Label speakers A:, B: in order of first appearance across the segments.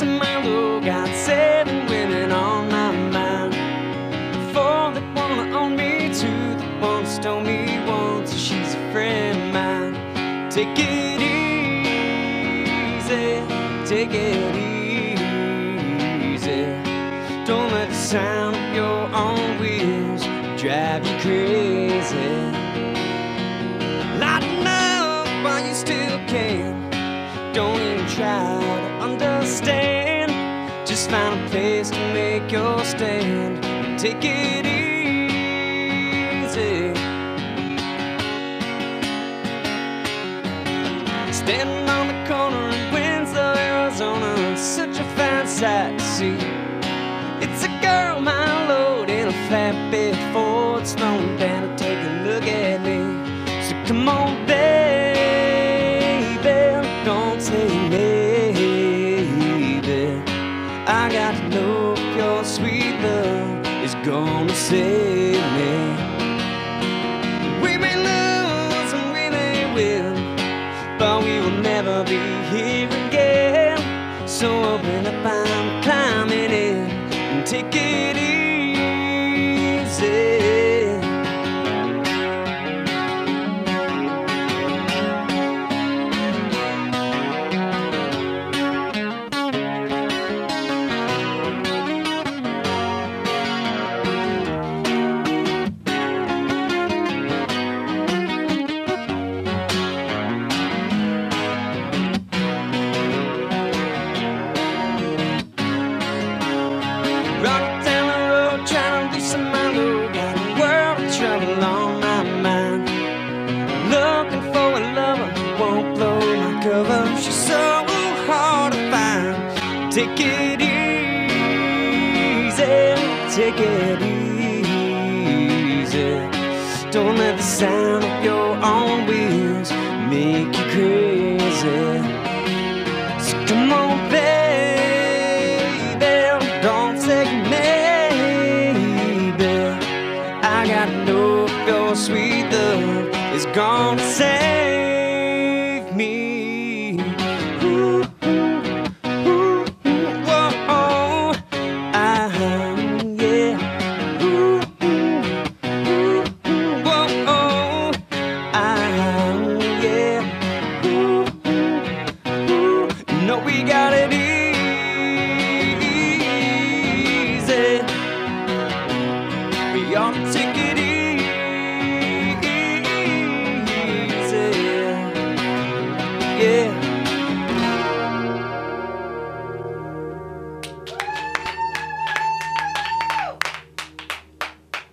A: some Milo. Got 7 women on my mind. 4 that wanna own me, 2 that wanna stone me, 1 so she's a friend of mine. Take it easy, take it easy. Don't let the sound of your own wheels drive you crazy. Lighten up while you still can. Don't even try to understand. Just find a place to make your stand. Take it easy. Standing on the corner in Winslow, Arizona, such a fine sight to see. It's a girl, my lord, in a flatbed Ford, slowing down to take a look at me. So come on, baby, don't say maybe. I got to know if your sweet love is gonna save me. We may lose and we may win, but we will never be here again. So open up, I'm climbing in, and take it easy. Take it easy, take it easy. Don't let the sound of your own wheels make you crazy. So come on, baby, don't take maybe. I gotta know if your sweet love is gonna save me.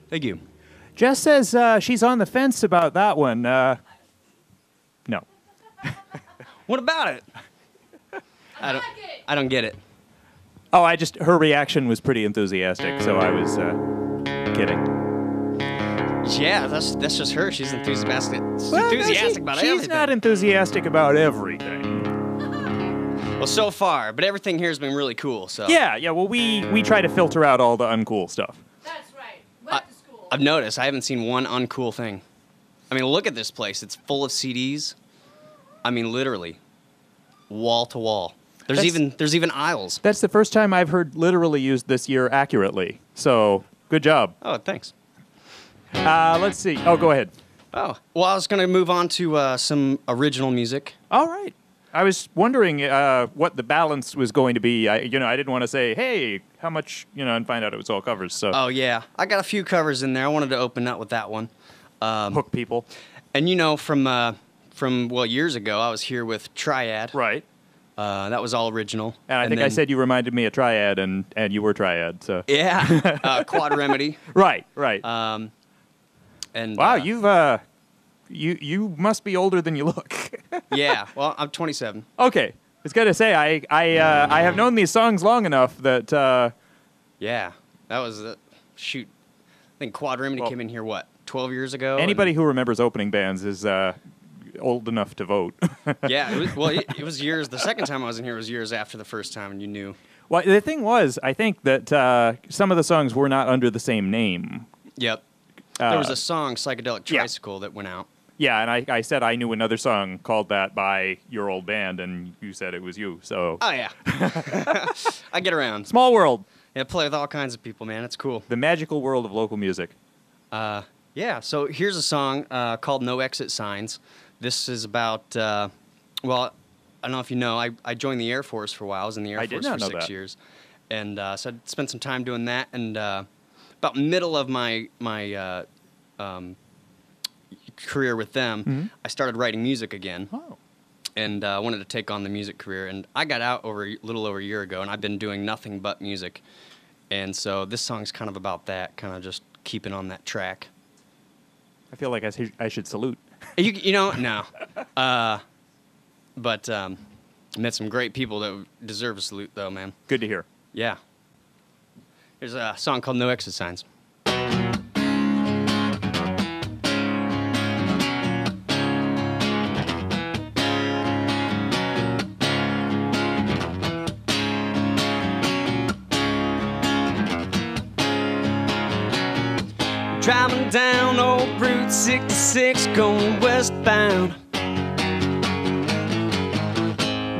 B: Thank you.
C: Jess says she's on the fence about that one. No.
B: What about it? I don't get it.
C: Oh, her reaction was pretty enthusiastic, so I was kidding.
B: Yeah, that's just her. She's enthusiastic. Enthusiastic about everything.
C: She's not enthusiastic about everything.
B: Well, so far, but everything here has been really cool. So
C: yeah. Well, we try to filter out all the uncool stuff.
D: That's right. Went to school.
B: I've noticed I haven't seen one uncool thing. I mean, look at this place. It's full of CDs. I mean, literally, wall to wall. There's even aisles.
C: That's the first time I've heard literally used this year accurately. So good job.
B: Oh, thanks.
C: Let's see. Oh, go ahead.
B: Oh, well, I was going to move on to some original music.
C: All right. I was wondering what the balance was going to be. I didn't want to say, hey, how much, and find out it was all covers. So.
B: Oh, yeah. I got a few covers in there. I wanted to open up with that one.
C: Hook people.
B: And, from years ago, I was here with Triad.
C: Right.
B: That was all original.
C: And I think I said you reminded me of Triad, and you were Triad. So.
B: Yeah. Quad Remedy.
C: Right.
B: And
C: wow, you must be older than you look.
B: Yeah, well, I'm 27.
C: Okay, I was gonna say I have known these songs long enough that.
B: Yeah, that was shoot. I think Quad Remedy came in here 12 years ago.
C: Anybody who remembers opening bands is old enough to vote.
B: Yeah, it was years. The second time I was in here was years after the first time, and you knew.
C: Well, the thing was, I think that some of the songs were not under the same name.
B: Yep. There was a song, Psychedelic Tricycle, that went out.
C: Yeah, and I said I knew another song called that by your old band, and you said it was you. So
B: Oh yeah, I get around.
C: small world,
B: Yeah, play with all kinds of people, man. It's cool.
C: the magical world of local music.
B: Yeah, so here's a song called No Exit Signs. This is about, well, I don't know if you know, I joined the Air Force for a while. I was in the Air
C: I did
B: Force
C: not
B: for
C: know
B: 6
C: that.
B: years. And so I spent some time doing that. And about middle of my career with them, I started writing music again.
C: Oh.
B: And wanted to take on the music career. And I got out a little over a year ago, and I've been doing nothing but music. And so this song's kind of about that, kind of just keeping on that track.
C: I feel like I should salute.
B: You know, no. But met some great people that deserve a salute, though, man.
C: Good to hear.
B: Yeah. There's a song called No Exit Signs. Driving down old Route 66, going westbound.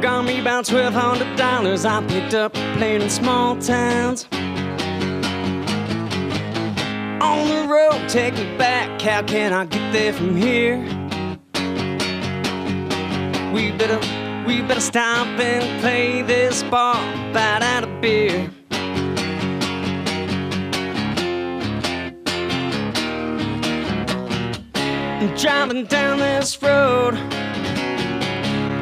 B: Got me about $1,200 I picked up playing in small towns. On the road, take me back, how can I get there from here? We better stop and play this bar, bite out a beer. I'm driving down this road,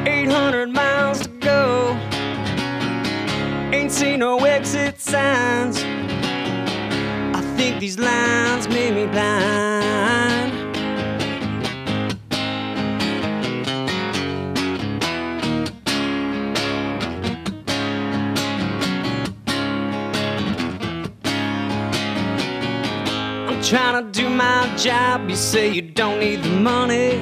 B: 800 miles to go. Ain't seen no exit signs. I think these lines made me blind. I'm trying to do my job, you say you don't need the money,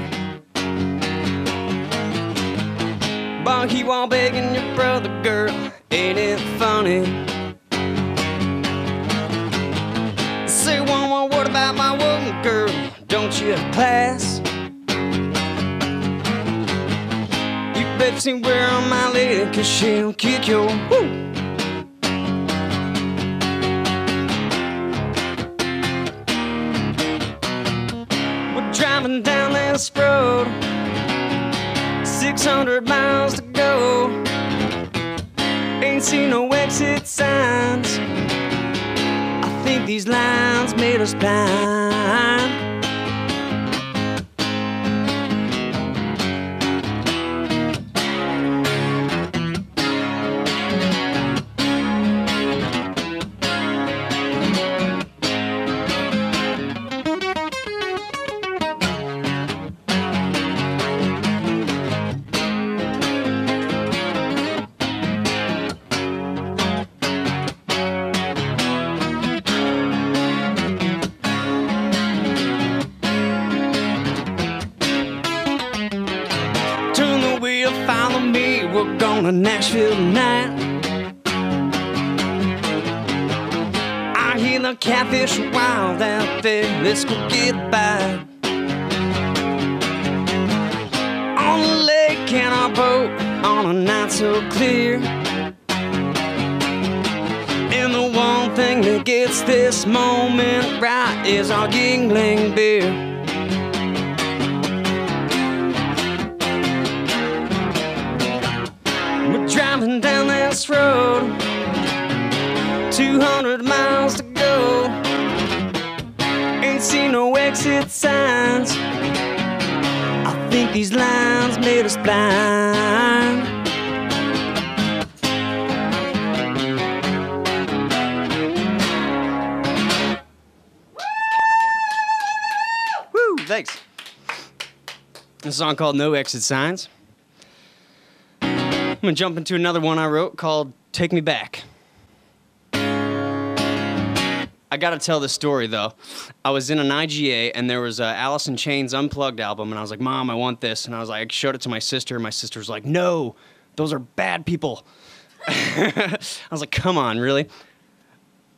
B: but keep on begging your brother, girl, ain't it funny? Say one more word about my woman, girl, don't you have class? You better see where on my lady, cause she'll kick your woo. Driving down this road, 600 miles to go. Ain't seen no exit signs. I think these lines made us blind. Follow me, we're going to Nashville tonight. I hear the catfish wild out there, let's go get by. On the lake in our boat, on a night so clear. And the one thing that gets this moment right is our Yingling beer. Driving down this road, 200 miles to go. Ain't seen no exit signs. I think these lines made us blind. Woo! Thanks. A song called No Exit Signs. I'm gonna jump into another one I wrote called Take Me Back. I gotta tell this story though. I was in an IGA and there was Alice in Chains Unplugged album and I was like, Mom, I want this. And I showed it to my sister and my sister was like, no, those are bad people. I was like, come on, really?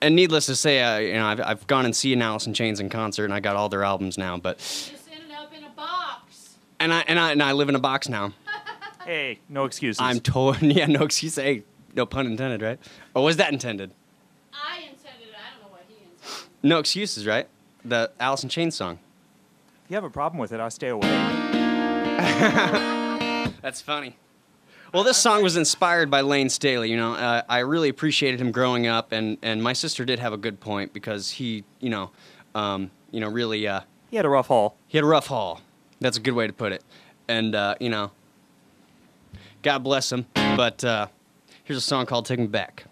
B: And needless to say, I've gone and seen Alice in Chains in concert and I got all their albums now, but
D: Just ended up in a box.
B: And I live in a box now.
C: Hey, no excuses.
B: I'm told. Yeah, no excuse. Hey, no pun intended, right? Or was that intended?
D: I intended it. I don't know what he intended.
B: No excuses, right? The Alice in Chains song.
C: If you have a problem with it, I'll stay away.
B: That's funny. Well, this song was inspired by Lane Staley. You know, I really appreciated him growing up, and my sister did have a good point because he, really.
C: He had a rough haul.
B: He had a rough haul. That's a good way to put it. And God bless him. But here's a song called "Take Me Back."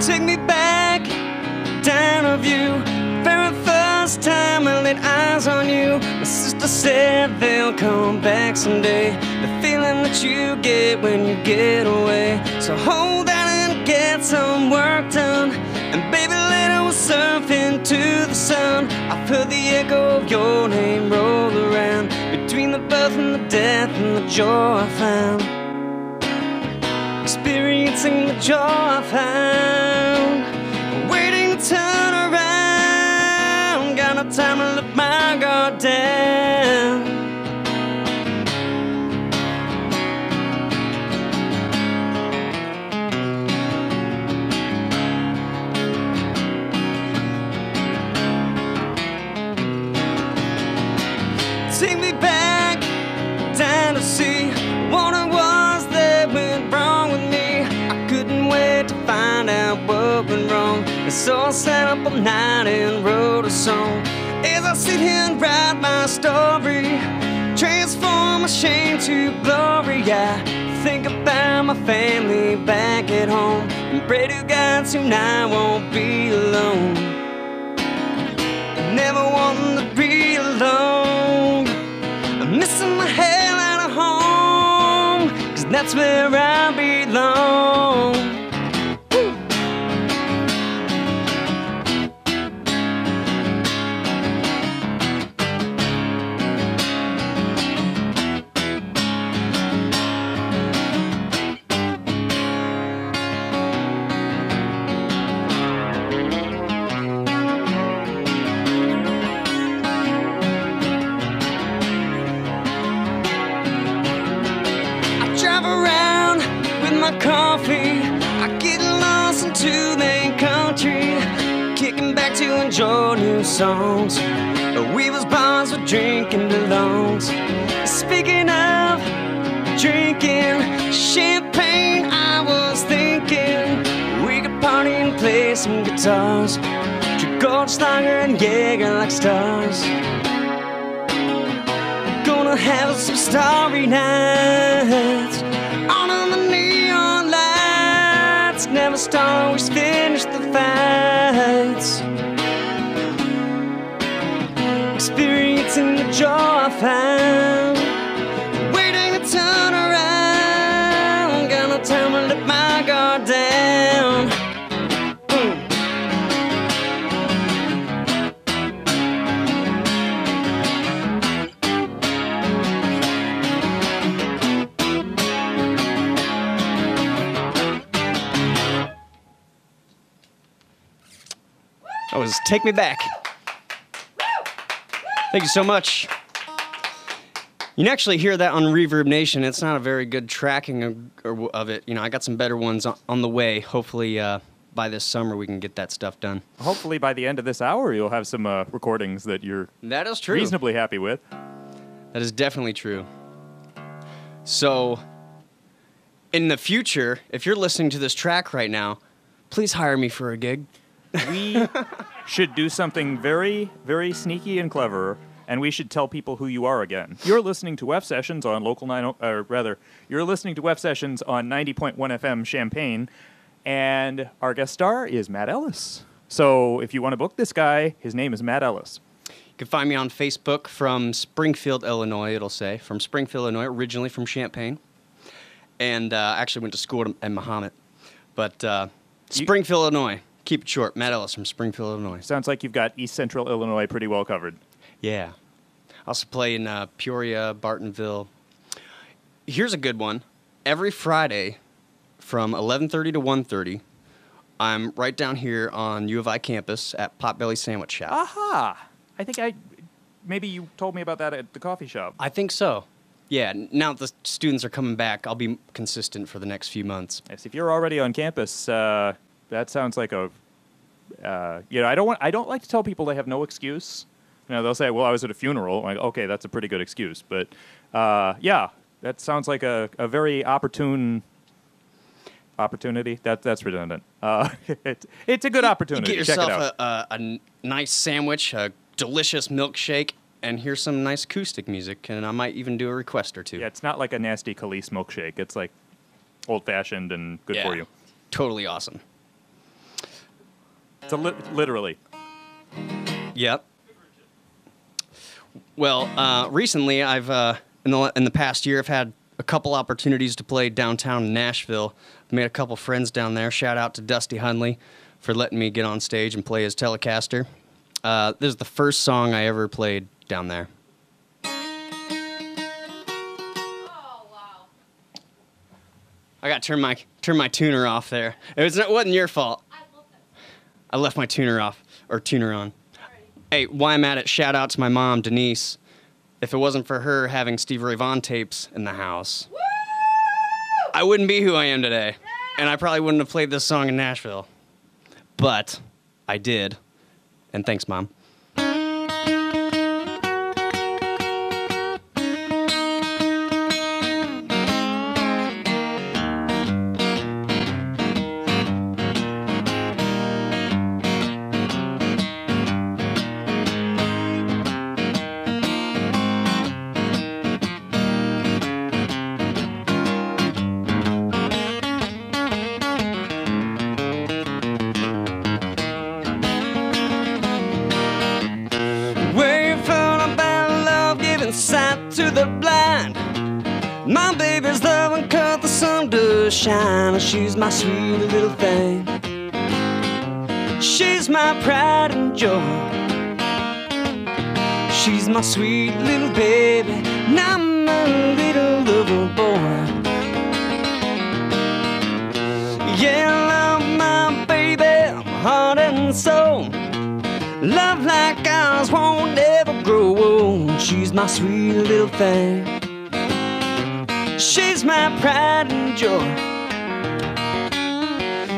B: Take me back, down of you. Very first time I laid eyes on you, my sister said they'll come back someday. The feeling that you get when you get away. So hold out and get some work done. And baby, later we'll surf into the sun. I've heard the echo of your name roll around between the birth and the death and the joy I found. Experiencing the joy I found, waiting to turn around. Got no time to let my guard down. Take me back down to see what it was that went wrong with me. I couldn't wait to find out what went wrong, and so I sat up all night and wrote a song. As I sit here and write my story, transform my shame to glory. I think about my family back at home, and pray to God soon I won't be alone. Never wanting to be alone. I'm missing the hell out of home, 'cause that's where I belong. Woo. Drive around with my coffee, I get lost in two-lane country, kicking back to enjoy new songs. Weaver's bars with drinking belongs. Speaking of drinking champagne, I was thinking we could party and play some guitars, drink Goldschlager and Jaeger like stars. Gonna have some starry nights under the neon lights. Never start, always finish the fights. Experiencing the joy I found, waiting to turn around. Got no time to let my guard down. That was Take Me Back. Thank you so much. You can actually hear that on Reverb Nation. It's not a very good tracking of it. You know, I got some better ones on the way. Hopefully, by this summer, we can get that stuff done.
C: Hopefully by the end of this hour, you'll have some recordings that you're
B: That is true.
C: reasonably happy with.
B: That is definitely true. So, in the future, if you're listening to this track right now, please hire me for a gig.
C: We should do something very, very sneaky and clever, and we should tell people who you are again. You're listening to WEFT Sessions on you're listening to WEFT Sessions on 90.1 FM Champaign, and our guest star is Matt Ellis. So if you want to book this guy, his name is Matt Ellis.
B: You can find me on Facebook from Springfield, Illinois, it'll say. From Springfield, Illinois, originally from Champaign. And actually went to school at Mahomet. But Springfield, Illinois. Keep it short. Matt Ellis from Springfield, Illinois.
C: Sounds like you've got East Central Illinois pretty well covered.
B: Yeah. I also play in Peoria, Bartonville. Here's a good one. Every Friday from 11:30 to 1:30, I'm right down here on U of I campus at Potbelly Sandwich Shop.
C: Aha! I think maybe you told me about that at the coffee shop.
B: I think so. Yeah, now that the students are coming back, I'll be consistent for the next few months.
C: Yes, if you're already on campus, that sounds like a. I don't like to tell people they have no excuse. They'll say, "Well, I was at a funeral." I'm like, okay, that's a pretty good excuse, but yeah, that sounds like a very opportune opportunity. That's redundant. It's a good opportunity.
B: You get
C: Check it
B: yourself
C: out.
B: a nice sandwich, a delicious milkshake, and here's some nice acoustic music, and I might even do a request or two.
C: Yeah, it's not like a nasty Khalees milkshake. It's like old-fashioned and good for you.
B: Totally awesome.
C: It's literally.
B: Yep. Well, recently I've in the past year I've had a couple opportunities to play downtown in Nashville. I've made a couple friends down there. Shout out to Dusty Hundley for letting me get on stage and play his Telecaster. This is the first song I ever played down there.
D: Oh, wow.
B: I got to turn my tuner off there. It wasn't your fault.
D: I love that.
B: I left my tuner on.
D: Alrighty.
B: Hey, while I'm at it, shout out to my mom, Denise. If it wasn't for her having Stevie Ray Vaughan tapes in the house,
D: Woo!
B: I wouldn't be who I am today. And I probably wouldn't have played this song in Nashville. But I did. And thanks, Mom. Sight to the blind. My baby's love and cut the sun does shine. She's my sweet little thing. She's my pride and joy. She's my sweet little baby, and I'm a little lover boy. Yeah, I love my baby, heart and soul. Love like ours won't ever grow old. She's my sweet little thing. She's my pride and joy.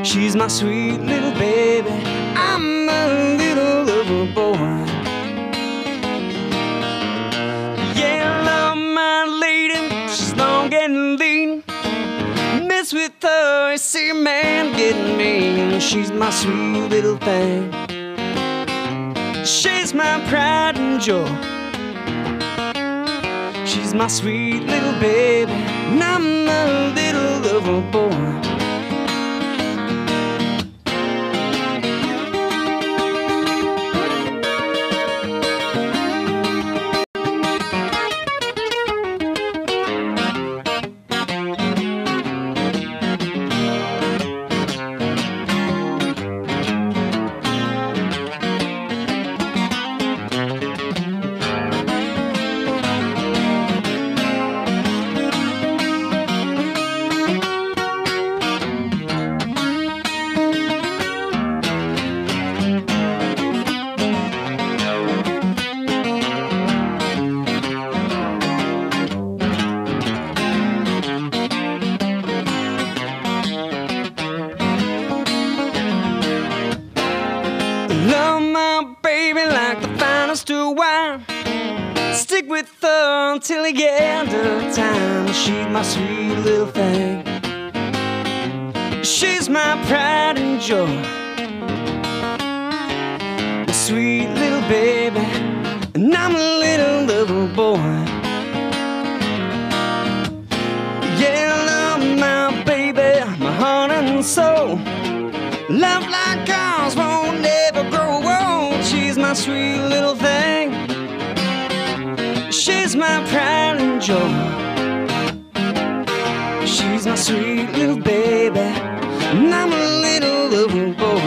B: She's my sweet little baby. I'm a little lover boy. Yeah, I love my lady. She's long and lean. Mess with her, I see a man getting mean. She's my sweet little thing. She's my pride and joy. She's my sweet little baby, and I'm a little lover boy. Love my baby like the finest of wine. Stick with her until the end of time. She's my sweet little thing. She's my pride and joy. My sweet little baby, and I'm a little lover boy. Yeah, I love my baby, my heart and soul. Love like ours won't ever grow old. She's my sweet little thing. She's my pride and joy. She's my sweet little baby, and I'm a little lover boy.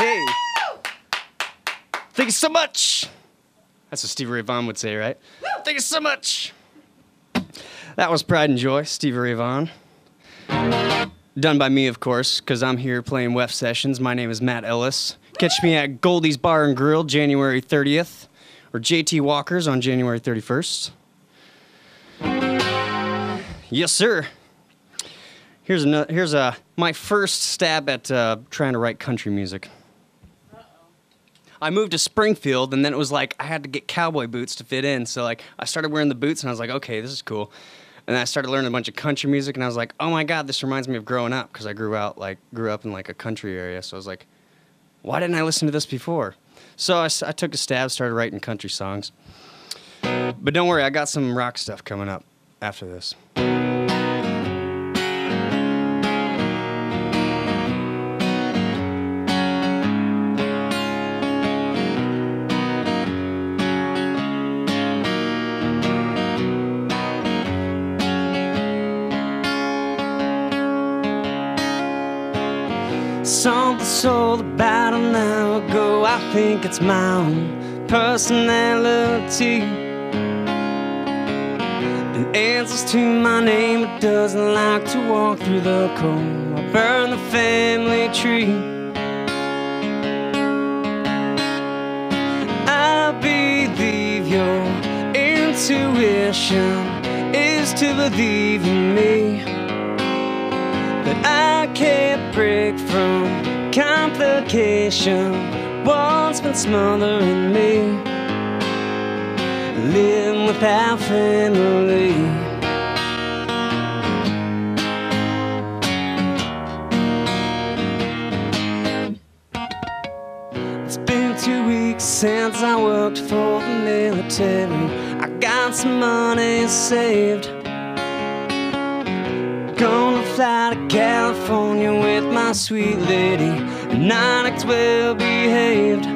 B: Hey. Thank you so much. That's what Stevie Ray Vaughan would say, right? Thank you so much. That was Pride and Joy, Stevie Ray Vaughan. Done by me, of course, because I'm here playing WEFT sessions. My name is Matt Ellis. Catch me at Goldie's Bar and Grill January 30th, or JT Walker's on January 31st. Yes, sir. Here's my first stab at trying to write country music. I moved to Springfield, and then it was like I had to get cowboy boots to fit in. So like I started wearing the boots, and I was like, okay, this is cool. And then I started learning a bunch of country music, and I was like, oh my God, this reminds me of growing up, because I grew up in like a country area. So I was like, why didn't I listen to this before? So I took a stab, started writing country songs. But don't worry, I got some rock stuff coming up after this. Something sold about an hour ago. I think it's my own personality. It answers to my name. It doesn't like to walk through the cold. I burn the family tree. I believe your intuition is to believe in me. But I can't break from complication. What's been smothering me? Living without family. It's been 2 weeks since I worked for the military. I got some money saved. Gonna fly to California with my sweet lady, and I act well behaved.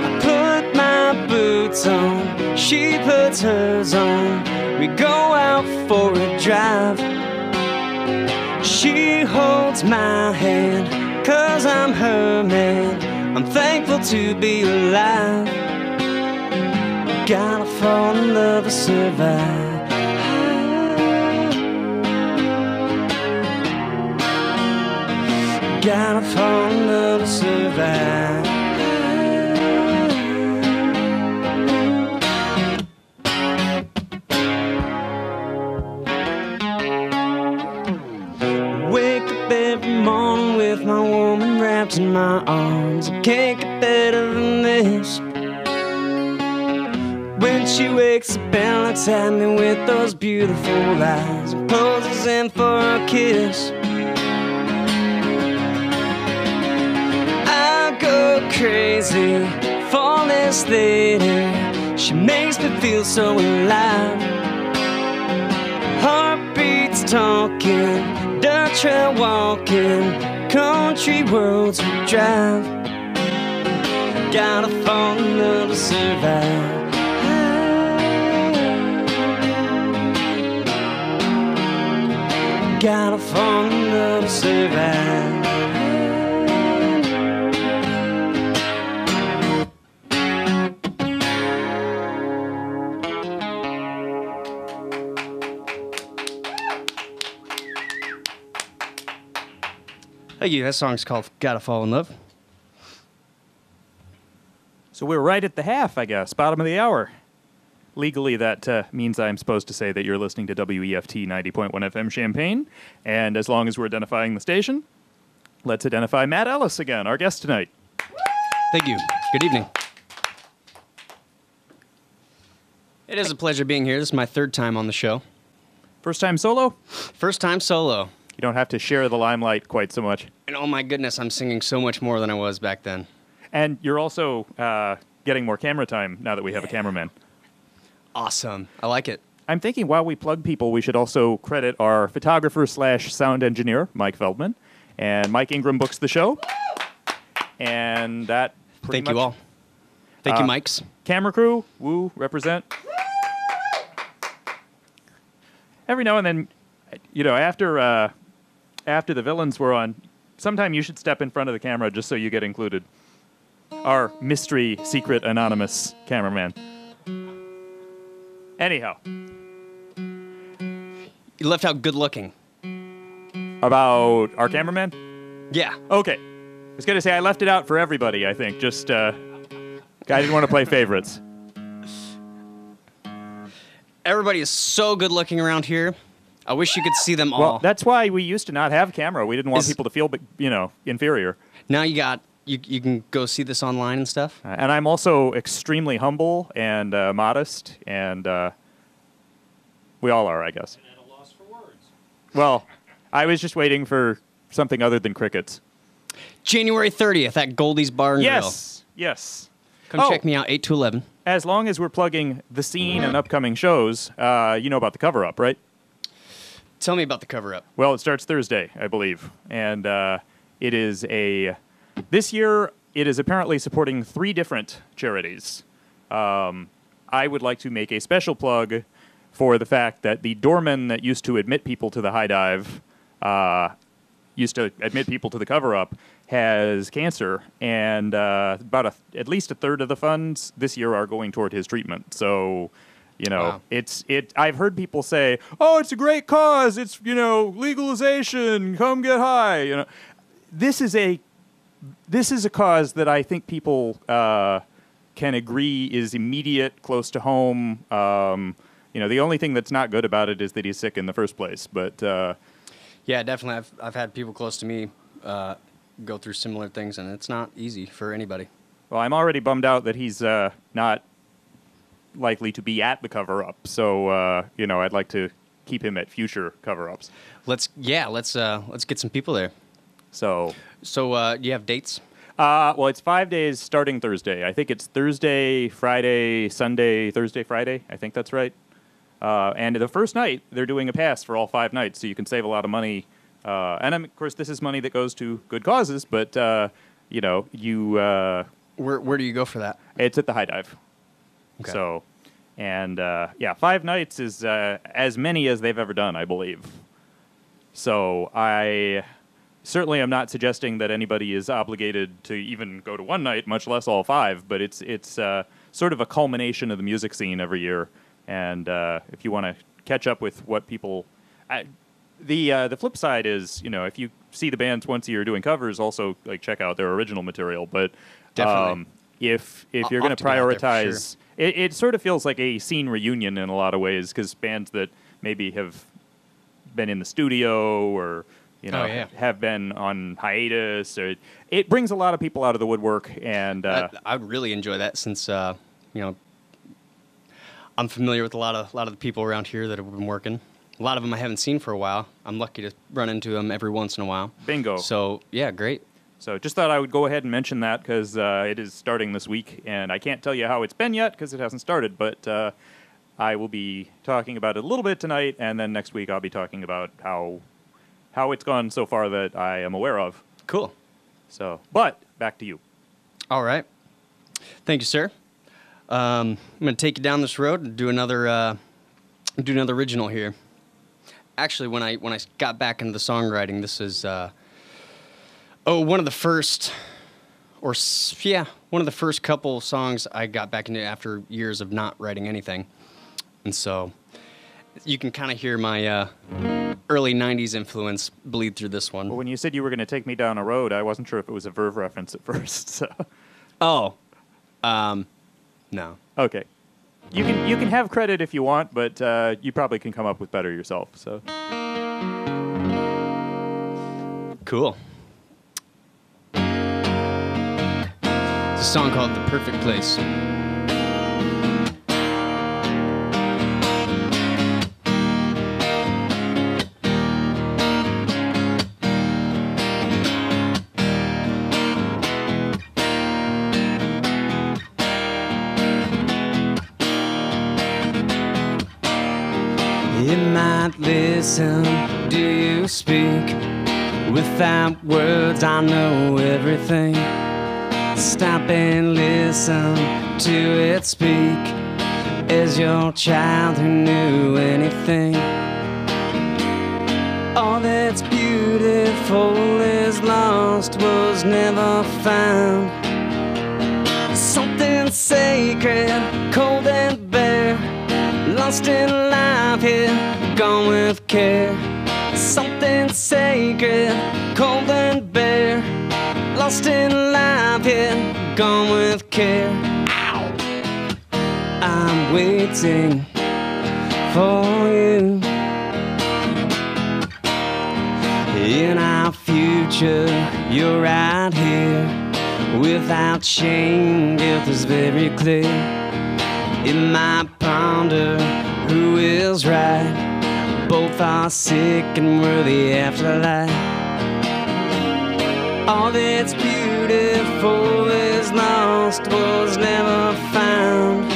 B: I put my boots on, she puts hers on. We go out for a drive. She holds my hand, 'cause I'm her man. I'm thankful to be alive. Gotta fall in love to survive. Gotta fall in love to survive. Wake up every morning with my woman wrapped in my arms. I can't get better than this. When she wakes up and looks at me with those beautiful eyes and poses in for a kiss, crazy for this lady. She makes me feel so alive. Heartbeats talking, dirt trail walking, country roads we drive. Gotta fall in love to survive. Gotta fall in love to survive. Thank you. That song's called Gotta Fall in Love.
C: So we're right at the half, I guess, bottom of the hour. Legally, that means I'm supposed to say that you're listening to WEFT 90.1 FM Champaign. And as long as we're identifying the station, let's identify Matt Ellis again, our guest tonight.
B: Thank you. Good evening. It is a pleasure being here. This is my third time on the show.
C: First time solo?
B: First time solo.
C: You don't have to share the limelight quite so much.
B: And oh my goodness, I'm singing so much more than I was back then.
C: And you're also getting more camera time now that we have a cameraman.
B: Awesome. I like it.
C: I'm thinking while we plug people, we should also credit our photographer / sound engineer, Mike Feldman. And Mike Ingram books the show. And that pretty much...
B: Thank you all. Thank you, Mikes.
C: Camera crew, woo, represent. Every now and then, you know, after the villains were on, sometime you should step in front of the camera just so you get included. Our mystery, secret, anonymous cameraman. Anyhow.
B: You left out good looking.
C: About our cameraman?
B: Yeah.
C: Okay. I was going to say I left it out for everybody, I think. Just, I didn't want to play favorites.
B: Everybody is so good looking around here. I wish you could see them all.
C: Well, that's why we used to not have camera. We didn't want people to feel, inferior.
B: Now you got, you can go see this online and stuff.
C: And I'm also extremely humble and modest, and we all are, I guess.
E: And at a loss for words.
C: Well, I was just waiting for something other than crickets.
B: January 30th at Goldie's Bar and Grill.
C: Yes.
B: Come check me out, 8 to 11.
C: As long as we're plugging the scene and upcoming shows, you know about the cover-up, right?
B: Tell me about the cover-up.
C: Well, it starts Thursday, I believe. And it is this year, it is apparently supporting 3 different charities. I would like to make a special plug for the fact that the doorman that used to admit people to the high dive, used to admit people to the cover-up, has cancer, and about at least a third of the funds this year are going toward his treatment. So,
B: Wow.
C: I've heard people say, "Oh, it's a great cause. It's legalization. Come get high." This is a cause that I think people can agree is immediate, close to home. The only thing that's not good about it is that he's sick in the first place. But
B: Yeah, definitely. I've had people close to me go through similar things, and it's not easy for anybody.
C: well, I'm already bummed out that he's not likely to be at the cover-up. So I'd like to keep him at future cover-ups.
B: Let's get some people there.
C: So
B: So do you have dates?
C: well, it's 5 days starting Thursday. I think it's Thursday, Friday, Sunday, Thursday, Friday. I think that's right. And the first night, they're doing a pass for all 5 nights, so you can save a lot of money. And of course, this is money that goes to good causes, but
B: Where do you go for that?
C: it's at the high dive.
B: Okay.
C: So, and 5 nights is as many as they've ever done, I believe. So I certainly am not suggesting that anybody is obligated to even go to one night, much less all 5. But it's sort of a culmination of the music scene every year. And if you want to catch up with what people, the flip side is, if you see the bands once a year doing covers, also check out their original material. But
B: Definitely.
C: If you're going to prioritize, it sort of feels like a scene reunion in a lot of ways, because bands that maybe have been in the studio or have been on hiatus, or it brings a lot of people out of the woodwork. And
B: I'd really enjoy that, since I'm familiar with a lot of the people around here that have been working. A lot of them I haven't seen for a while. I'm lucky to run into them every once in a while.
C: bingo.
B: So yeah, great.
C: So just thought I would go ahead and mention that, because it is starting this week, and I can't tell you how it's been yet because it hasn't started, but I will be talking about it a little bit tonight, and then next week I'll be talking about how it's gone so far that I am aware of.
B: Cool.
C: So, but back to you.
B: All right. Thank you, sir. I'm going to take you down this road and do another original here. Actually, when I got back into the songwriting, this is one of the first couple songs I got back into after years of not writing anything. And so you can kind of hear my early 90s influence bleed through this one.
C: Well, when you said you were going to take me down a road, I wasn't sure if it was a Verve reference at first. So.
B: Oh. No.
C: Okay. You can have credit if you want, but you probably can come up with better yourself. So.
B: Cool. It's a song called The Perfect Place. You might listen, do you speak? Without words I know everything. Stop and listen to it speak. Is your child who knew anything? All that's beautiful is love.
A: lost was never found. Something sacred, cold and bare, lost in life here, gone with care. Something sacred, cold and bare, lost in life here, gone with care. Ow! I'm waiting for you. In our future, you're right here. Without shame, guilt is very clear. It might ponder who is right. Both are sick and we're the afterlife. All that's beautiful is lost, was never found.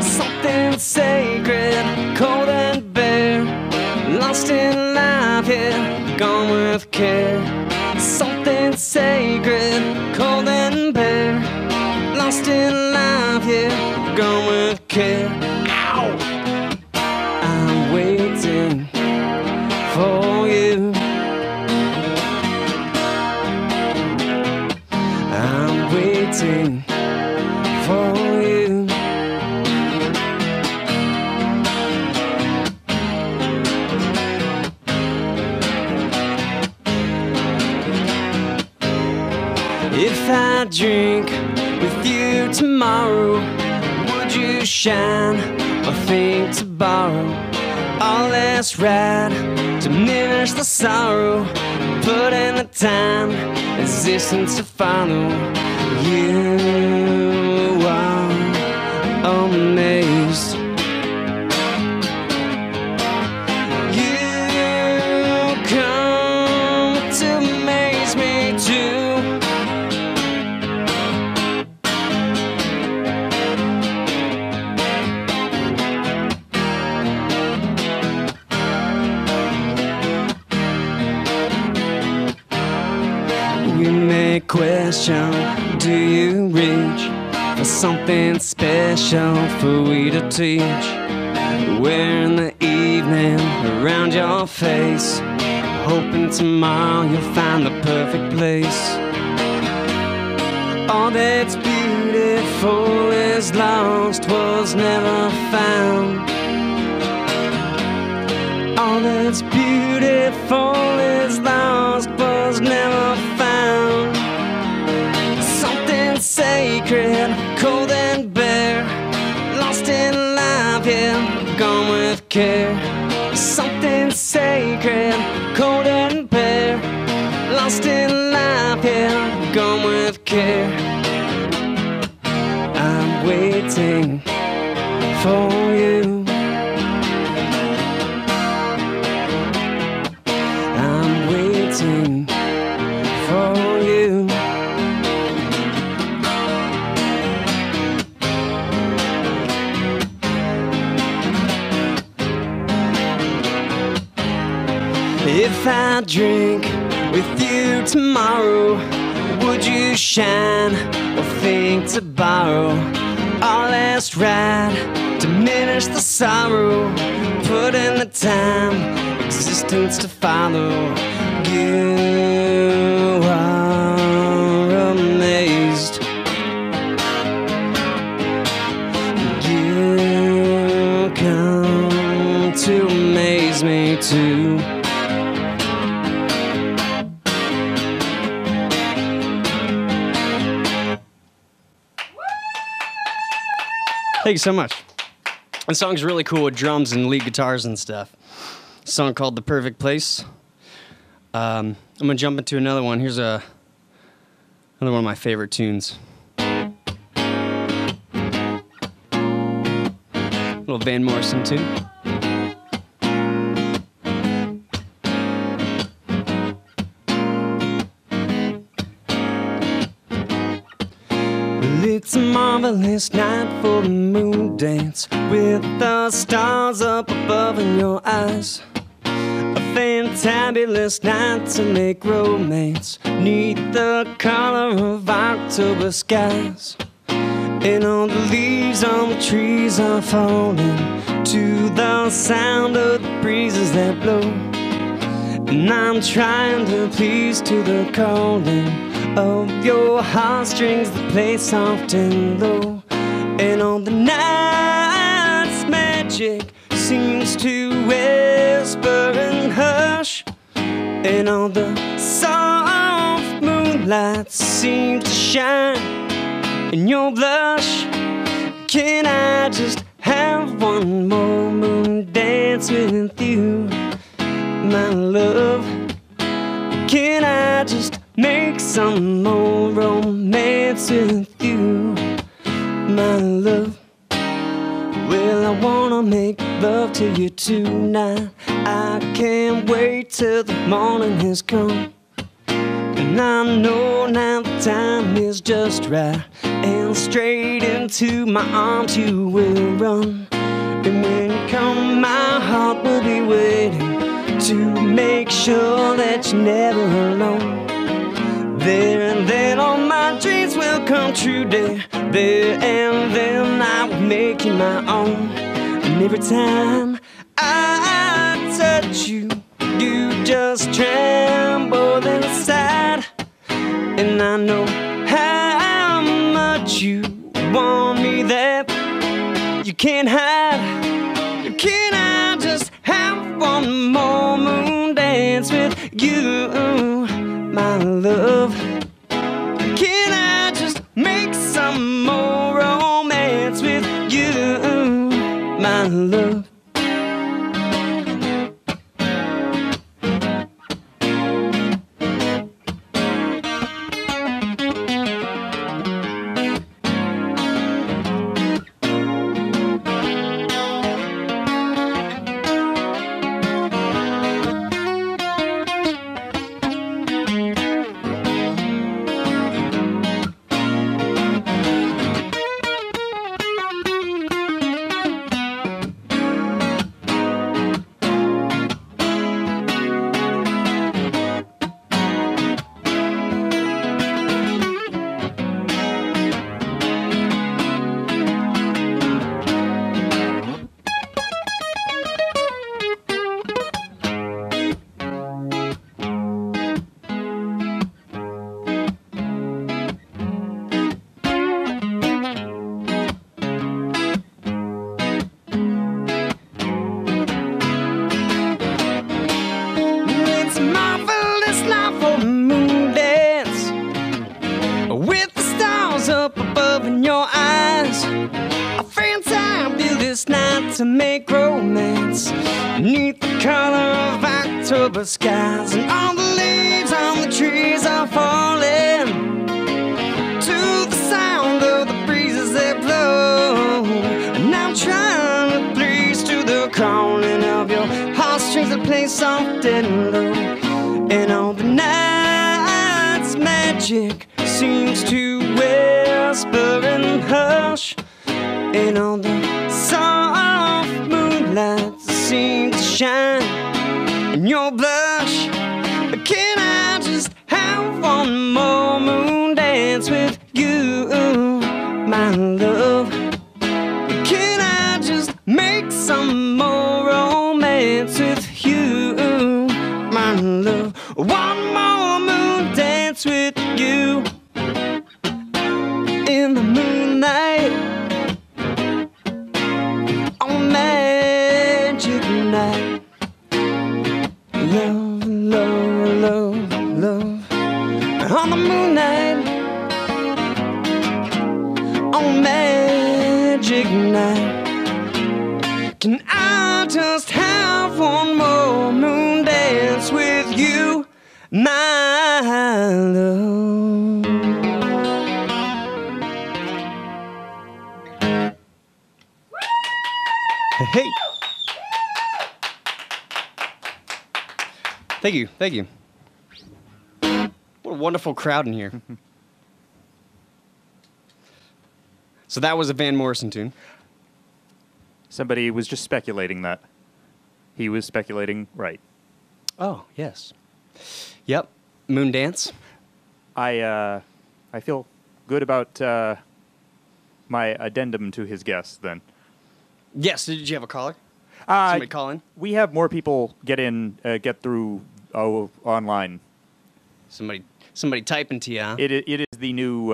A: Something sacred, cold and bare, lost in life here, gone with care. Something sacred, cold and bare, lost in life here, gone with care. Ow! I'm waiting for you. I'm waiting for you. If I drink with you tomorrow, would you shine or think to borrow? All that's right, diminish the sorrow, put in the time, existence to follow. You are amazed. You come to amaze me too. You may question, do you reach for something special for we to teach? Where in the evening around your face, hoping tomorrow you'll find the perfect place. All that's beautiful is lost, was never found. All that's beautiful is lost, was never found. Something sacred, cold and bare, lost in life here, gone with care. Something sacred, cold and bare, lost in life here, gone with care. I'm waiting for you. I'm waiting for you. If I drink with you tomorrow, would you shine or think to borrow? All that's right, diminish the sorrow, put in the time, existence to follow. You are amazed. You come to amaze me too.
B: Thank you so much. The song's really cool with drums and lead guitars and stuff. A song called The Perfect Place. I'm gonna jump into another one. Here's another one of my favorite tunes. Little Van Morrison tune. It's a marvelous night for the Moondance, with the stars up above in your eyes. A fantabulous night to make romance, neath the color of October skies. And all the leaves on the trees are falling to the sound of the breezes that blow.
A: And I'm trying to please to the calling of your heartstrings that play soft and low. And all the night's magic seems to whisper and hush. And all the soft moonlight seems to shine in your blush. Can I just have one more moon dance with you, my love? Can I just make some more romance with you, my love? Well, I wanna make love to you tonight. I can't wait till the morning has come. And I know now the time is just right, and straight into my arms you will run. And when you come, my heart will be waiting to make sure that you're never alone. There and then all my dreams will come true, dear. There and then I will make you my own. And every time I touch you, you just tremble inside. And I know how much you want me that you can't hide. Can I just have one more moon dance with you, my love? Can I just make some more romance with you, my love? To make romance beneath the color of October skies, and all the leaves on the trees are falling to the sound of the breezes that blow. And I'm trying to please to the calling of your heartstrings that play soft and low. And all the night's magic seems to whisper and hush. And all the soft moonlight seems to shine in your blush. Can I just have one more moon dance with you, my love? Can I just make some more romance with you, my love? One more moon dance with you in the moonlight. Magic night. Love, love, love, love. On the moonlight. On magic night. Can I just have one more moon dance with you, my love? Hey.
B: Thank you. Thank you. What a wonderful crowd in here. So that was a Van Morrison tune.
C: Somebody was just speculating that. He was speculating right.
B: Oh, yes. Yep. Moondance.
C: I feel good about my addendum to his guess then.
B: Yes. Did you have a caller? Somebody call in?
C: We have more people get through online.
B: Somebody typing to you, huh?
C: It is the new.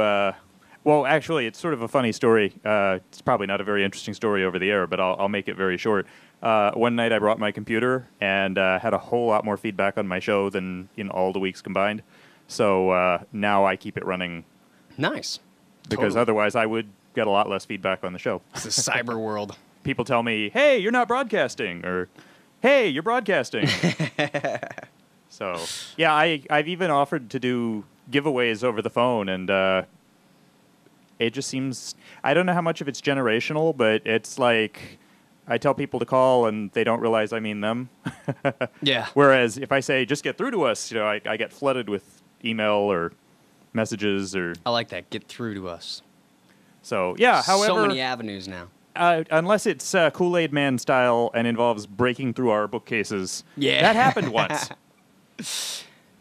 C: Well, actually, it's sort of a funny story. It's probably not a very interesting story over the air, but I'll make it very short. One night I brought my computer and had a whole lot more feedback on my show than in all the weeks combined. So now I keep it running.
B: Nice.
C: Because
B: Totally.
C: otherwise I would get a lot less feedback on the show.
B: It's a cyber world.
C: People tell me, hey, you're not broadcasting, or hey, you're broadcasting. So, yeah, I've even offered to do giveaways over the phone, and it just seems, I don't know how much of it's generational, but it's like I tell people to call, and they don't realize I mean them.
B: Yeah.
C: Whereas if I say, just get through to us, I get flooded with email or messages or...
B: I like that. Get through to us.
C: So, yeah, however...
B: So many avenues now.
C: Unless it's Kool-Aid Man style and involves breaking through our bookcases.
B: Yeah.
C: That happened once.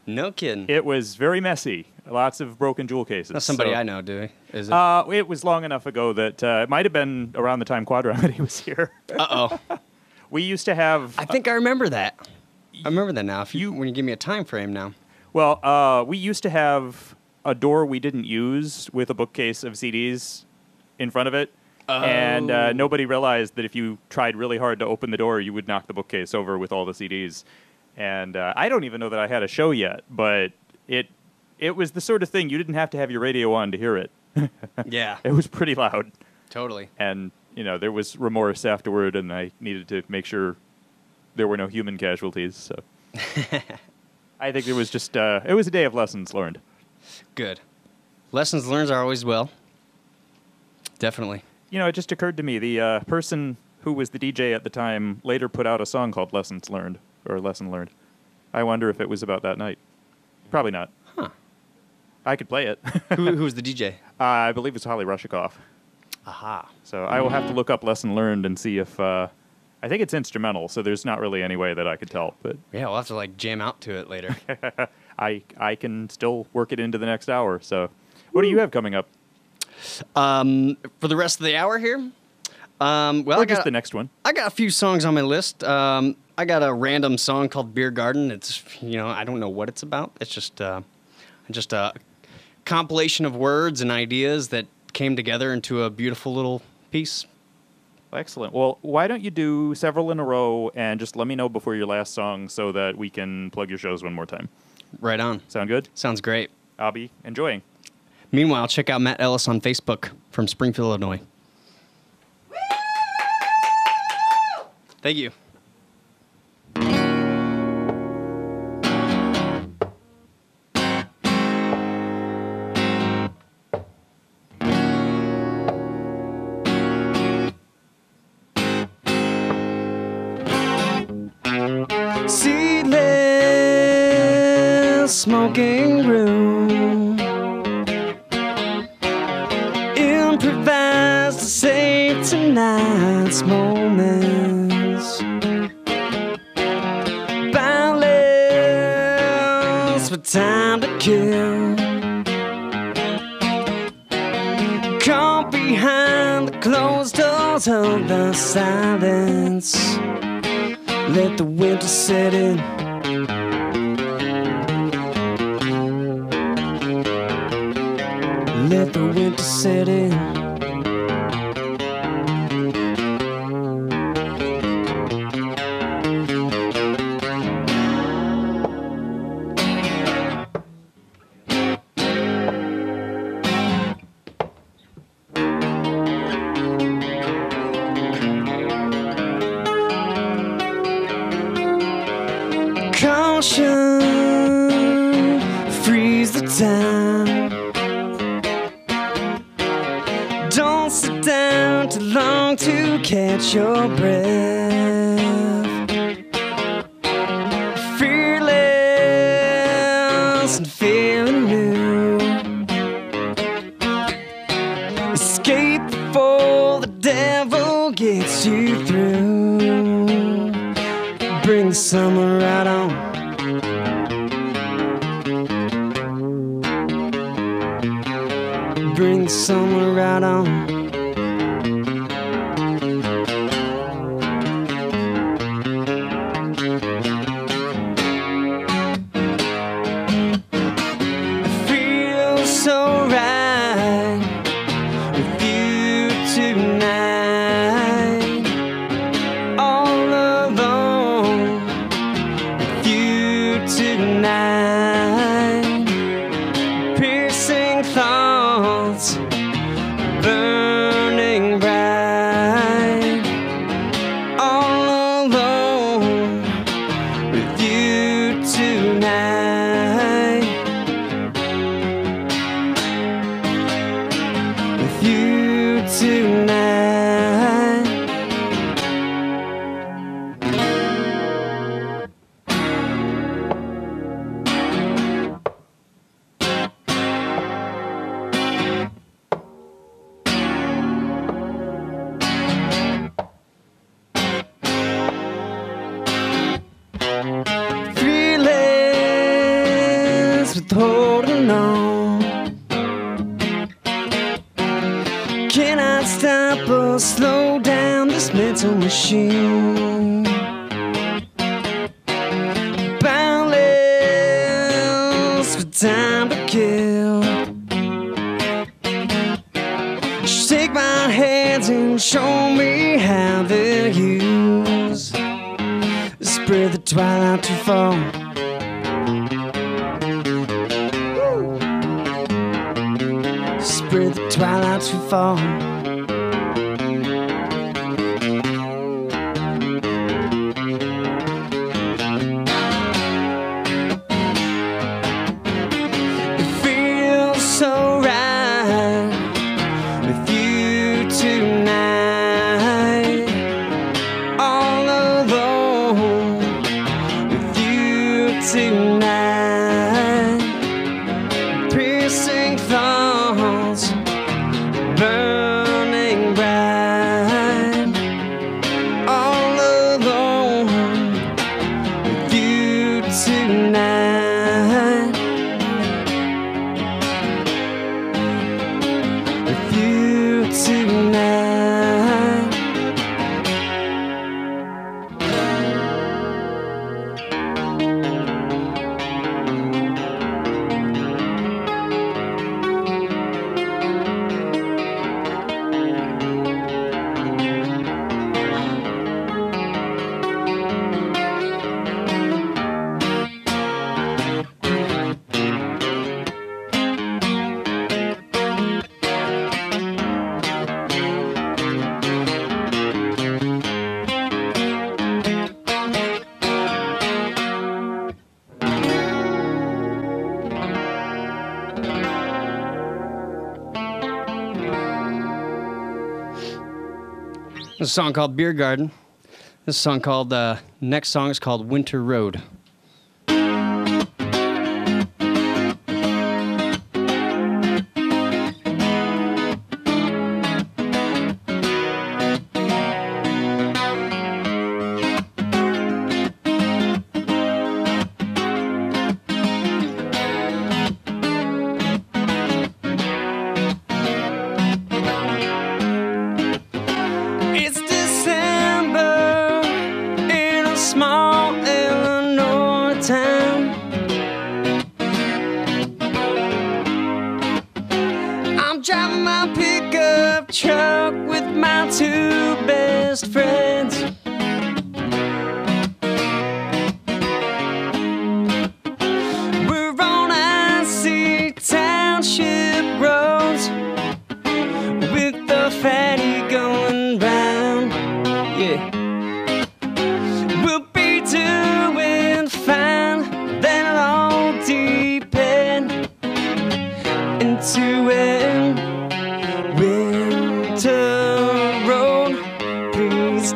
B: No kidding.
C: It was very messy. Lots of broken jewel cases.
B: That's somebody
C: So,
B: I know, do we? Is it?
C: It was long enough ago that it might have been around the time Quadremedy was here.
B: Uh-oh.
C: We used to have...
B: I think I remember that. I remember that now. When you give me a time frame now.
C: Well, we used to have a door we didn't use with a bookcase of CDs in front of it.
B: Oh.
C: And nobody realized that if you tried really hard to open the door, you would knock the bookcase over with all the CDs. And I don't even know that I had a show yet, but it was the sort of thing you didn't have to have your radio on to hear it.
B: Yeah.
C: It was pretty loud.
B: Totally.
C: And, there was remorse afterward, and I needed to make sure there were no human casualties. So I think it was just, it was a day of lessons learned.
B: Good. Lessons learned are always well. Definitely.
C: It just occurred to me, the person who was the DJ at the time later put out a song called Lessons Learned, or Lesson Learned. I wonder if it was about that night. Probably not.
B: Huh.
C: I could play it.
B: Who was the DJ?
C: I believe it's Holly Rushikoff.
B: Aha.
C: So I will have to look up Lesson Learned and see if... I think it's instrumental, so there's not really any way that I could tell. But
B: Yeah, we'll have to jam out to it later.
C: I can still work it into the next hour. So what do you have coming up?
B: For the rest of the hour here?
C: Or just the next one.
B: I got a few songs on my list. I got a random song called Beer Garden. It's, I don't know what it's about. It's just a compilation of words and ideas that came together into a beautiful little piece.
C: Excellent. Well, why don't you do several in a row and just let me know before your last song so that we can plug your shows one more time.
B: Right on.
C: Sound good?
B: Sounds great.
C: I'll be enjoying.
B: Meanwhile, check out Matt Ellis on Facebook from Springfield, Illinois. Thank you.
A: Seedless smoking room, improvise to save tonight's moments, boundless for time to kill, caught behind the closed doors of the silence. Let the winter set in. Let the winter set in. Caution, freeze the time. Don't sit down too long to catch your breath. Fearless and feeling new. Escape before the devil gets you through. Bring the summer right on. Bring the summer right on. tonight. Piercing thoughts, burning bright. All alone with you tonight. With you tonight. Feelings with holding on. Cannot stop or slow down this mental machine. Boundless for time to kill. Shake my hands and show me how they're used. Spread the twilight to fall. Spread the twilight to fall. It feels so right with you tonight. All alone with you tonight. Piercing thoughts, burning bright. All alone with you tonight. With you tonight.
B: There's a song called Beer Garden. This song called, next song is called Winter Road.
A: It's December in a small Illinois town. I'm driving my pickup truck with my two best friends. We're on icy township roads with the fatty going round. Yeah, we'll be doing fine. Then it'll all depend into when winter road. Please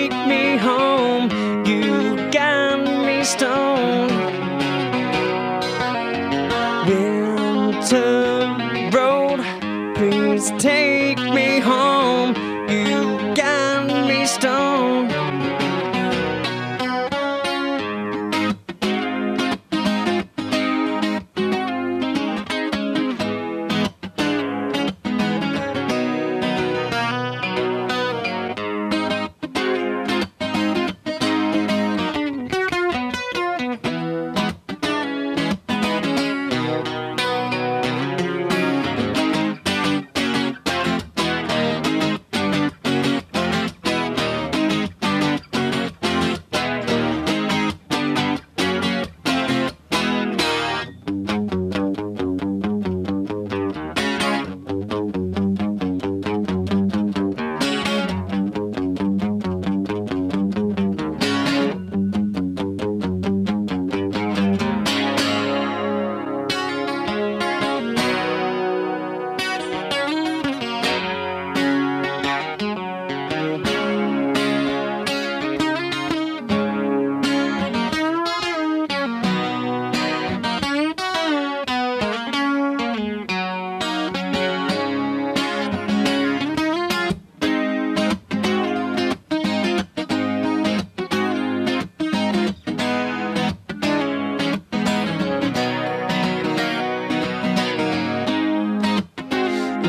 A: take me home. You got me stoned. Winter road, please take me home. You got me stoned.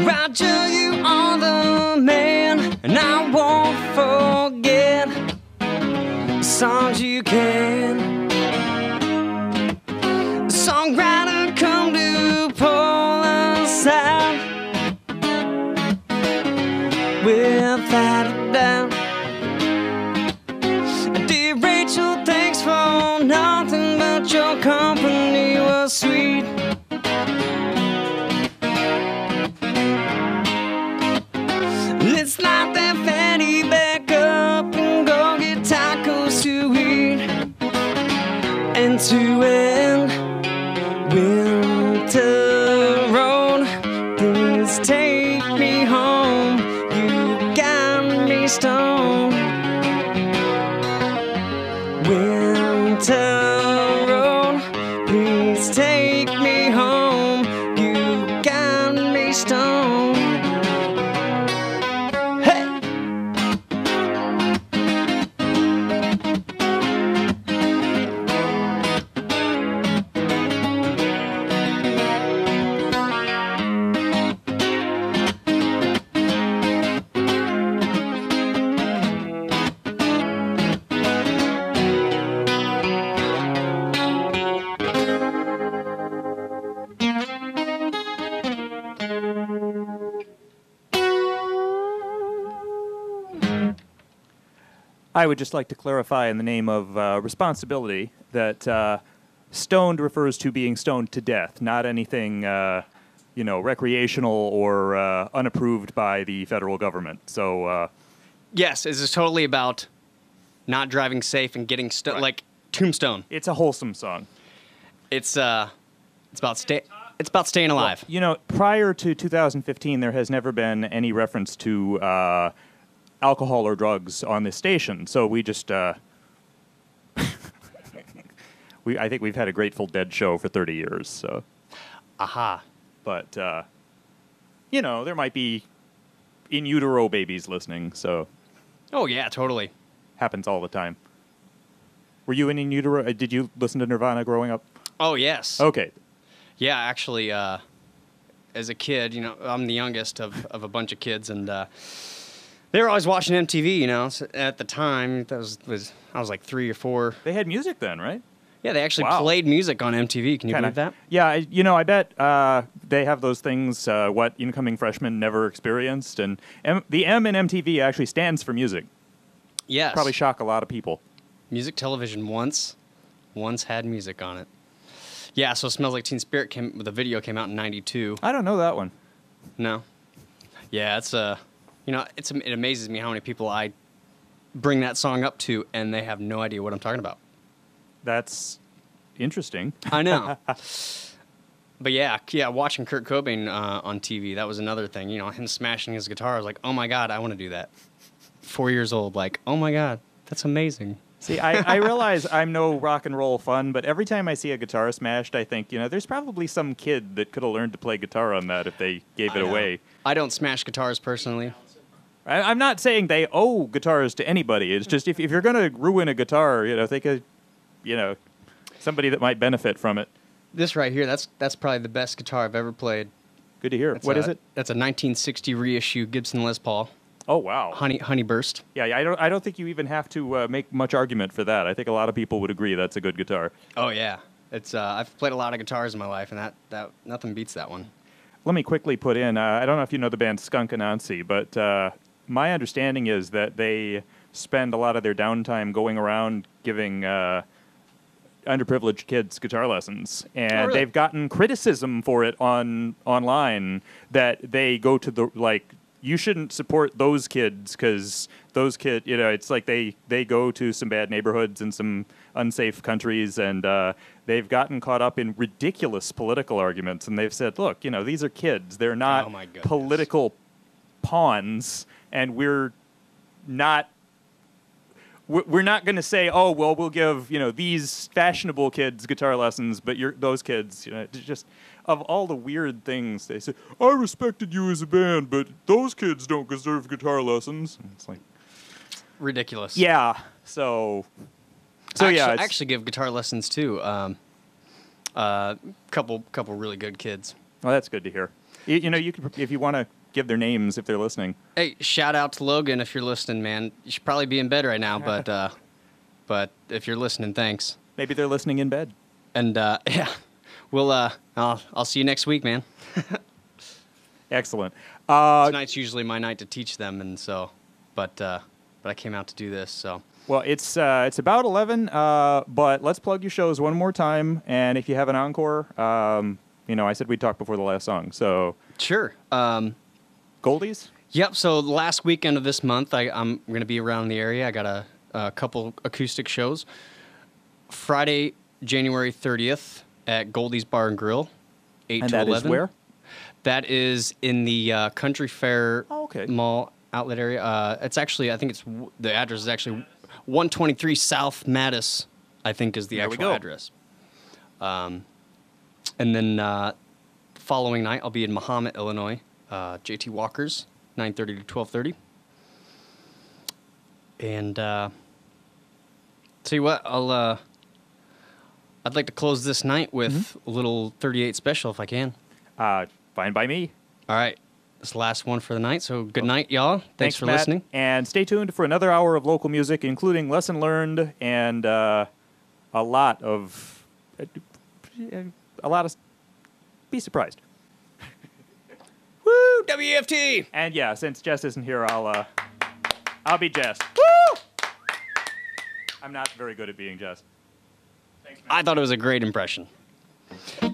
A: Roger, you are the man, and I won't forget the songs you can. The songwriter come to pull us out without a doubt. Dear Rachel, thanks for nothing but your company was sweet. Let's light that fatty back up and go get tacos to eat and to end winter road. Please take me home. You got me stoned. Winter road. Please take me home. You got me stoned.
C: I would just like to clarify in the name of responsibility that stoned refers to being stoned to death, not anything, recreational or unapproved by the federal government. So,
B: Yes, this is totally about not driving safe and getting
C: Right.
B: like Tombstone.
C: it's a wholesome song.
B: It's about staying alive.
C: Prior to 2015, there has never been any reference to alcohol or drugs on this station. So we just, I think we've had a Grateful Dead show for 30 years. So,
B: Aha.
C: but there might be in utero babies listening. So
B: Oh yeah, totally.
C: happens all the time. Were you in utero? Did you listen to Nirvana growing up?
B: Oh yes.
C: Okay.
B: Yeah, actually, as a kid, I'm the youngest of a bunch of kids, and they were always watching MTV. So at the time, that I was like 3 or 4.
C: They had music then, right?
B: Yeah, they actually
C: Wow.
B: played music on MTV. Can you believe that?
C: Yeah, I bet they have those things, what incoming freshmen never experienced. And the M in MTV actually stands for music.
B: Yes.
C: Probably shock a lot of people.
B: Music television once had music on it. Yeah, so Smells Like Teen Spirit the video came out in 92.
C: I don't know that one.
B: No. Yeah, it's it amazes me how many people I bring that song up to and they have no idea what I'm talking about.
C: That's interesting.
B: I know. But yeah, watching Kurt Cobain on TV, that was another thing. Him smashing his guitar. I was like, oh my God, I want to do that. 4 years old, like, oh my God. That's amazing.
C: See, I realize I'm no rock and roll fun, but every time I see a guitar smashed, I think, there's probably some kid that could have learned to play guitar on that if they gave it away.
B: I don't smash guitars personally.
C: I'm not saying they owe guitars to anybody. It's just if you're going to ruin a guitar, think of, somebody that might benefit from it.
B: This right here, that's probably the best guitar I've ever played.
C: Good to hear. What is it?
B: That's a 1960 reissue Gibson Les Paul.
C: Oh, wow.
B: Honey Burst.
C: Yeah, I don't think you even have to make much argument for that. I think a lot of people would agree that's a good guitar.
B: Oh yeah, it's I've played a lot of guitars in my life, and that nothing beats that one.
C: Let me quickly put in. I don't know if you know the band Skunk Anansi, but my understanding is that they spend a lot of their downtime going around giving underprivileged kids guitar lessons, and they've gotten criticism for it online that they go to the you shouldn't support those kids because those kids, it's like they go to some bad neighborhoods and some unsafe countries, and they've gotten caught up in ridiculous political arguments, and they've said, look, these are kids. They're not political pawns, and we're not going to say, oh, well, we'll give, these fashionable kids guitar lessons, but those kids, just of all the weird things they say, I respected you as a band, but those kids don't deserve guitar lessons. And it's like
B: ridiculous.
C: Yeah. So
B: I actually give guitar lessons too. Couple really good kids.
C: Well, that's good to hear. You could, if you want to give their names if they're listening.
B: Hey, shout out to Logan if you're listening, man. You should probably be in bed right now, but if you're listening, thanks.
C: Maybe they're listening in bed.
B: And yeah, I'll see you next week, man.
C: Excellent.
B: Tonight's usually my night to teach them, and so, but I came out to do this, so.
C: Well, it's about 11, but let's plug your shows one more time, and if you have an encore, I said we'd talk before the last song, so.
B: Sure.
C: Goldies?
B: Yep. So the last weekend of this month, I'm going to be around the area. I got a couple acoustic shows. Friday, January 30th at Goldie's Bar and Grill, 8
C: and
B: to 11.
C: And that is where?
B: That is in the Country Fair Mall outlet area. It's actually, I think the address is actually 123 South Mattis, I think is the actual address. And then following night, I'll be in Mahomet, Illinois. JT Walker's, 9:30 to 12:30. And tell you what, I'd like to close this night with a little 38 special if I can.
C: Fine by me.
B: All right. This is the last one for the night, so good night, y'all. Thanks for
C: Matt.
B: listening.
C: And stay tuned for another hour of local music, including Lesson Learned and a lot of... Be surprised.
B: Woo! WEFT!
C: And yeah, since Jess isn't here, I'll be Jess. Woo! I'm not very good at being Jess. Thanks, man.
B: I thought it was a great impression.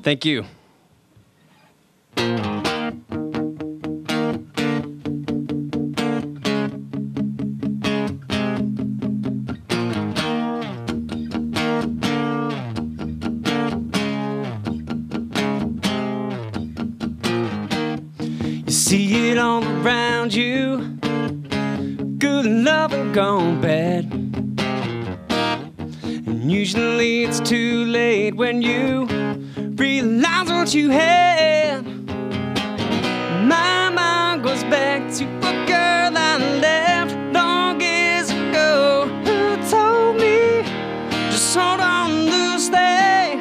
B: Thank you. See it all around you, good love and gone bad. And usually it's too late when you realize what you had. My mind goes back to a girl I left long years ago, who told me just hold on to stay,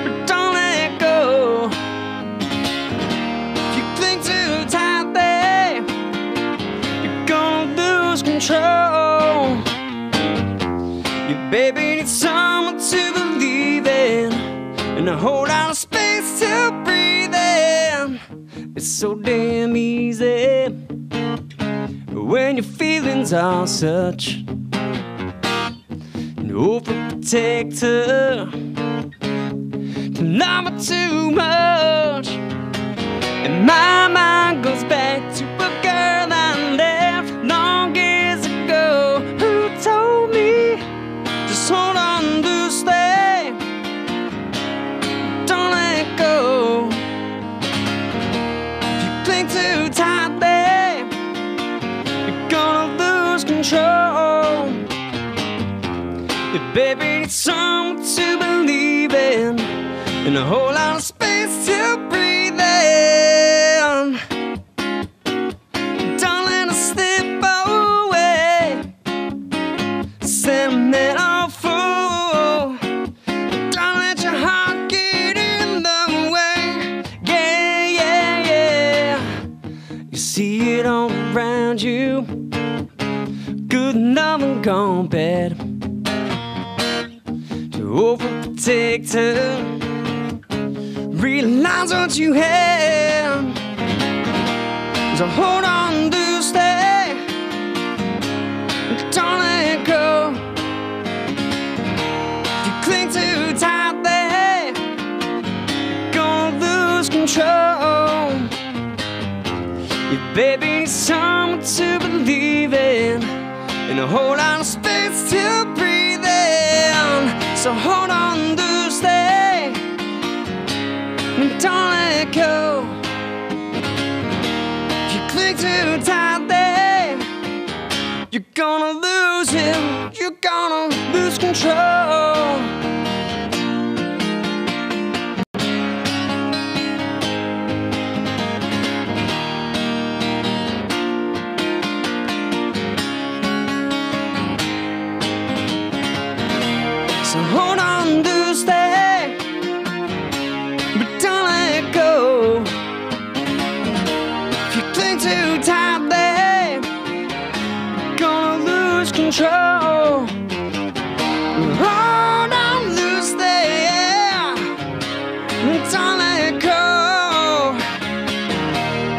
B: but don't let go. Control. Your baby needs someone to believe in, and a whole lot of space to breathe in. It's so damn easy when your feelings are such an overprotector, to love her too much. And my mind goes back to a girl I left long years ago, who told me just hold on to stay, don't let go. If you cling too tightly, you're gonna lose control.
A: Yeah, baby, it's something to believe in, and a whole lot of space to breathe in. Don't let it slip away, sentimental fool. Don't let your heart get in the way. Yeah, yeah, yeah. You see it all around you, good love and gone bad. Overprotected, realize what you have. So hold on to stay, don't let go. If you cling too tight there, you're gonna lose control. Yeah, baby, something to believe in, and a whole lot of space to breathe in. So hold on to stay, and don't let go. If you cling too tight there, you're gonna lose it, you're gonna lose control. So hold on to stay, but don't let go. If you cling too tight there, you're gonna lose control. Hold on to stay, but don't let go.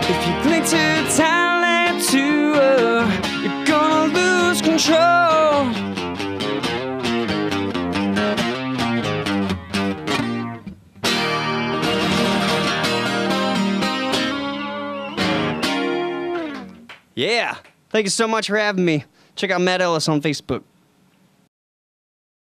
A: If you cling too tight there, you're gonna lose control. Yeah, thank you so much for having me. Check out Matt Ellis on Facebook.